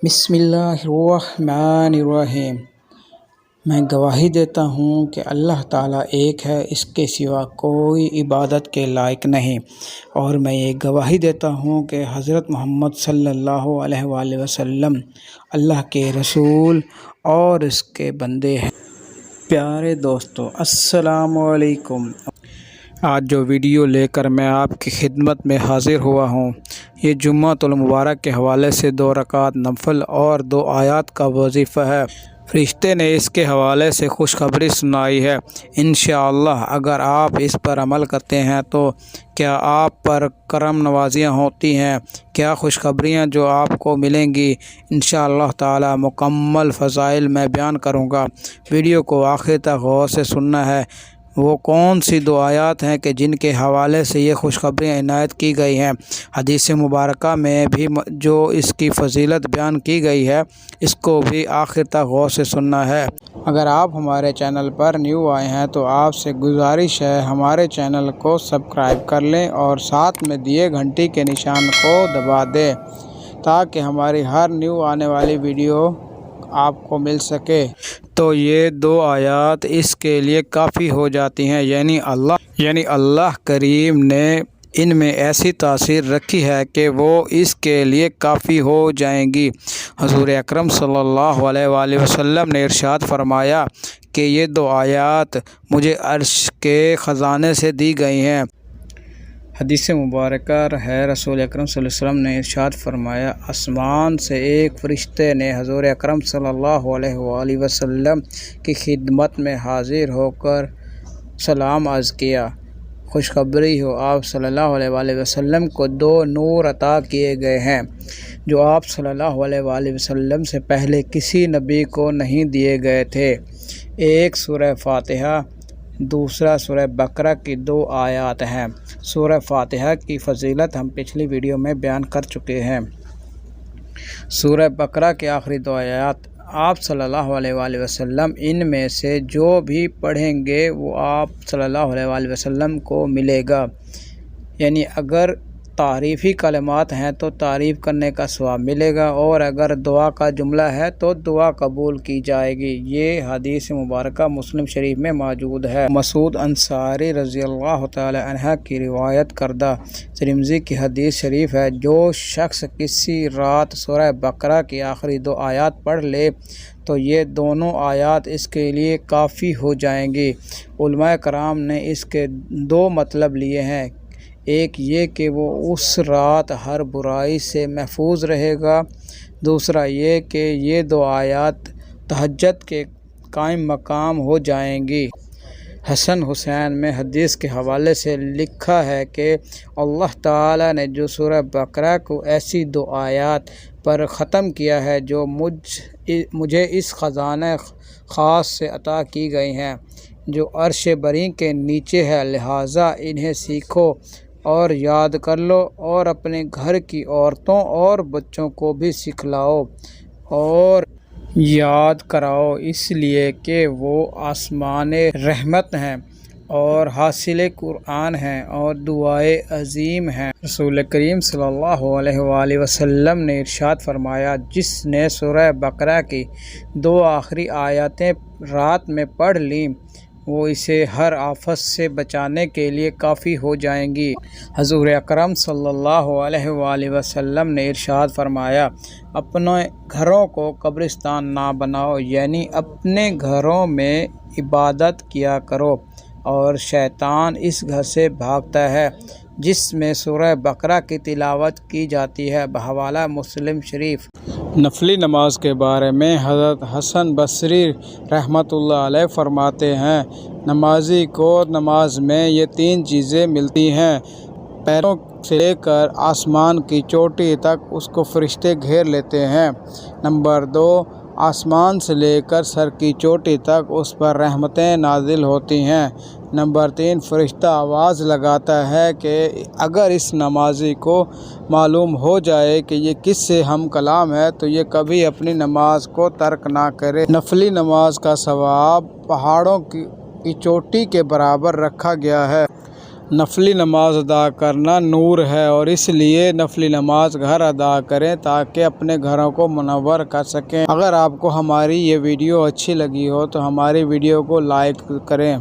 بسم اللہ الرحمن الرحیم۔ میں گواہی دیتا ہوں کہ اللہ تعالیٰ ایک ہے، اس کے سوا کوئی عبادت کے لائق نہیں، اور میں یہ گواہی دیتا ہوں کہ حضرت محمد صلی اللہ علیہ وآلہ وسلم اللہ کے رسول اور اس کے بندے ہیں۔ پیارے دوستو، السلام علیکم۔ آج جو ویڈیو لے کر میں آپ کی خدمت میں حاضر ہوا ہوں، یہ جمعۃ المبارک کے حوالے سے 2 رکعت نفل اور 2 آیات کا وظیفہ ہے۔ فرشتے نے اس کے حوالے سے خوشخبری سنائی ہے۔ انشاءاللہ اگر آپ اس پر عمل کرتے ہیں تو کیا آپ پر کرم نوازیاں ہوتی ہیں، کیا خوشخبریاں جو آپ کو ملیں گی۔ انشاءاللہ تعالی مکمل فضائل میں بیان کروں گا، ویڈیو کو آخر تک غور سے سننا ہے۔ وہ کون سی 2 آیات ہیں کہ جن کے حوالے سے یہ خوشخبریاں عنایت کی گئی ہیں، حدیث مبارکہ میں بھی جو اس کی فضیلت بیان کی گئی ہے، اس کو بھی آخر تک غور سے سننا ہے۔ اگر آپ ہمارے چینل پر نیو آئے ہیں تو آپ سے گزارش ہے ہمارے چینل کو سبسکرائب کر لیں اور ساتھ میں دیے گھنٹی کے نشان کو دبا دیں تاکہ ہماری ہر نیو آنے والی ویڈیو آپ کو مل سکے۔ تو یہ 2 آیات اس کے لیے کافی ہو جاتی ہیں، یعنی اللہ کریم نے ان میں ایسی تاثیر رکھی ہے کہ وہ اس کے لیے کافی ہو جائیں گی۔ حضور اکرم صلی اللہ علیہ وآلہ وسلم نے ارشاد فرمایا کہ یہ 2 آیات مجھے عرش کے خزانے سے دی گئی ہیں۔ حدیث مبارکہ ہے، رسول اکرم صلی اللہ علیہ وسلم نے ارشاد فرمایا، آسمان سے ایک فرشتے نے حضور اکرم صلی اللہ علیہ وآلہ وسلم کی خدمت میں حاضر ہو کر سلام عرض کیا، خوشخبری ہو، آپ صلی اللہ علیہ وآلہ وسلم کو 2 نور عطا کیے گئے ہیں جو آپ صلی اللہ علیہ وآلہ وسلم سے پہلے کسی نبی کو نہیں دیے گئے تھے۔ ایک سورہ فاتحہ، دوسرا سورہ بقرہ کی 2 آیات ہیں۔ سورہ فاتحہ کی فضیلت ہم پچھلی ویڈیو میں بیان کر چکے ہیں۔ سورہ بقرہ کی آخری 2 آیات، آپ صلی اللہ علیہ وآلہ وسلم ان میں سے جو بھی پڑھیں گے وہ آپ صلی اللہ علیہ وآلہ وسلم کو ملے گا، یعنی اگر تعریفی کلمات ہیں تو تعریف کرنے کا ثواب ملے گا، اور اگر دعا کا جملہ ہے تو دعا قبول کی جائے گی۔ یہ حدیث مبارکہ مسلم شریف میں موجود ہے۔ مسعود انصاری رضی اللہ تعالی عنہ کی روایت کردہ ترمذی کی حدیث شریف ہے، جو شخص کسی رات سورہ بقرہ کی آخری 2 آیات پڑھ لے تو یہ دونوں آیات اس کے لیے کافی ہو جائیں گی۔ علماء کرام نے اس کے 2 مطلب لیے ہیں، ایک یہ کہ وہ اس رات ہر برائی سے محفوظ رہے گا، دوسرا یہ کہ یہ 2 آیات تہجد کے قائم مقام ہو جائیں گی۔ حسن حسین میں حدیث کے حوالے سے لکھا ہے کہ اللہ تعالی نے جو سورہ بقرہ کو ایسی 2 آیات پر ختم کیا ہے جو مجھے اس خزانہ خاص سے عطا کی گئی ہیں، جو عرش بری کے نیچے ہے، لہٰذا انہیں سیکھو اور یاد کر لو اور اپنے گھر کی عورتوں اور بچوں کو بھی سکھلاؤ اور یاد کراؤ، اس لیے کہ وہ آسمان رحمت ہیں اور حاصل قرآن ہیں اور دعائے عظیم ہیں۔ رسول کریم صلی اللہ علیہ وآلہ وسلم نے ارشاد فرمایا، جس نے سورہ بقرہ کی 2 آخری آیاتیں رات میں پڑھ لیں وہ اسے ہر آفت سے بچانے کے لیے کافی ہو جائیں گی۔ حضور اکرم صلی اللہ علیہ وآلہ وسلم نے ارشاد فرمایا، اپنے گھروں کو قبرستان نہ بناؤ، یعنی اپنے گھروں میں عبادت کیا کرو، اور شیطان اس گھر سے بھاگتا ہے جس میں سورہ بقرہ کی تلاوت کی جاتی ہے، بحوالہ مسلم شریف۔ نفلی نماز کے بارے میں حضرت حسن بصری رحمۃ اللہ علیہ فرماتے ہیں، نمازی کو نماز میں یہ 3 چیزیں ملتی ہیں، پیروں سے لے کر آسمان کی چوٹی تک اس کو فرشتے گھیر لیتے ہیں۔ نمبر 2، آسمان سے لے کر سر کی چوٹی تک اس پر رحمتیں نازل ہوتی ہیں۔ نمبر 3، فرشتہ آواز لگاتا ہے کہ اگر اس نمازی کو معلوم ہو جائے کہ یہ کس سے ہم کلام ہے تو یہ کبھی اپنی نماز کو ترک نہ کرے۔ نفلی نماز کا ثواب پہاڑوں کی چوٹی کے برابر رکھا گیا ہے۔ نفلی نماز ادا کرنا نور ہے، اور اس لیے نفلی نماز گھر ادا کریں تاکہ اپنے گھروں کو منور کر سکیں۔ اگر آپ کو ہماری یہ ویڈیو اچھی لگی ہو تو ہماری ویڈیو کو لائک کریں۔